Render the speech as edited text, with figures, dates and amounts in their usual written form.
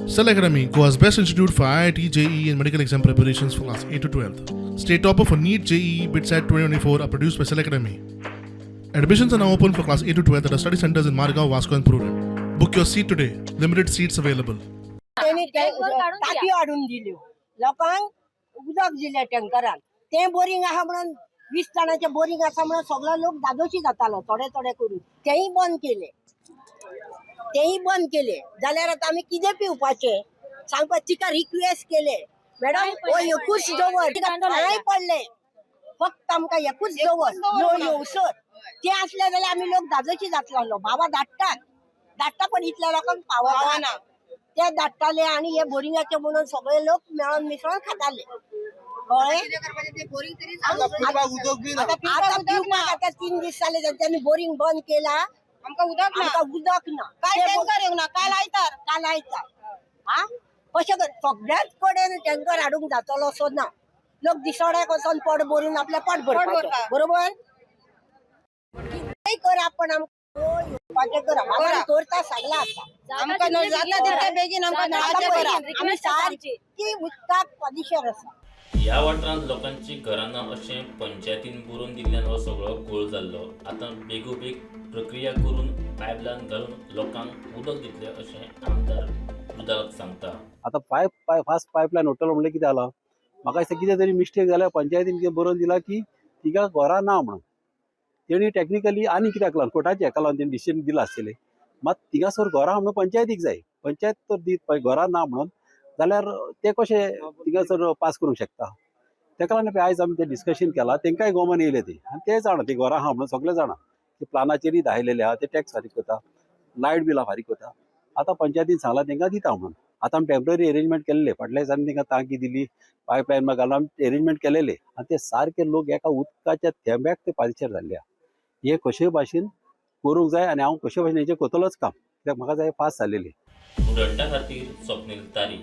Cell Academy, Goa's best institute for IIT, JEE, and medical exam preparations for class 8 to 12th. State topper for NEET, JEE, BITSAT 2024 are produced by Cell Academy. Admissions are now open for class 8 to 12th at our study centers in Margao, Vasco, and Purun. Book your seat today. Limited seats available. त्यांनी टाकी वाढून दिली लोकांक उदक दिले टँकरान ते boring आहा म्हणून 20 जणांचे बोरिंग आसा म्हणून सगळो लोक दादोशी जातालो थोडे थोडे करून तेही बंद केले जाल्यार आता आम्ही कितें पिवपाचे सांगपा तिका रिक्वेस्ट केले मॅडम हो एकूच दवर काय पडले फक्त आमकां एकूच दवर नो येवसर ते असले जाल्यार आम्ही लोक दादोशी जातलो बाबा धाडटा पण इतल्या लोकांक पावना ते धाडटाले आणि हे बोरिंगाचे म्हणून सगळे लोक मेळून मिसळून खाताले आता 3 दीस जाले त्यांनी बोरिंग बंद केला आमका उदक ना काल आयतार हा कशें सगळ्याच कडेन टँकर हाडूंक जातलो असो ना लोक दिसोड्याक वचोन पड बोरीन आपल्या पट भरपाचो बरोबर कर आपण आमकां करता सांगला आता बेगीन आम्ही सारकी उदकाक पदिशेर आसा ह्या वाठारांत लोकांची घरांना अशें पंचायतीन बुरोवन दिल्ल्यान हो सगळो घोळ जाल्लो. आतां बेगोबेग प्रक्रिया करून पायपलायन घालून लोकांक उदक दितले अशें आमदार रुदारक सांगता. आता फास्ट पायपलायन होटल म्हणलें कितें जालां म्हाका दिसता कितें तरी मिस्टेक जाल्या पंचायतीन कितें बरोवन दिला की तिका घरां ना म्हणून तेणी टॅक्निकली आनी कित्याक लागून कोर्टाच्या हेका लागून तेणी डिसिजन दिला आसलेलें मात थिंगासर घरां म्हणून पंचायतीक जाय पंचायत तर दीत घरां ना म्हणून जाल्यार ते कशें थिंगासर पास करूंक शकता तेका लागून आयज आमी तें डिस्कशन केलां तेंकाय गोमान येयले ते आनी ते जाणा ती घरां आहा म्हणून सगळे जाणा ते प्लानाचेरूय दाखयलेले आहा ते टॅक्स फारीक करता लायट बिलां फारीक करता आतां पंचायतीन सांगलां तेंकां दिता म्हणून आतां आमी टेम्पररी अरेंजमेंट केल्ले फाटल्या दिसांनी तेंकां टांकी दिली पायपलायन मागीर घालून आमी अरेंजमेंट केलेले आनी ते सारके लोक एका उदकाच्या थेंब्याक ते पारिशेर जाल्ले हे कशे भाशेन करूंक जाय आनी हांव कशे भाशेन हेचें करतलोच काम कित्याक म्हाका जाय फास्ट जालेली. उडटा खातीर स्वप्नील तारी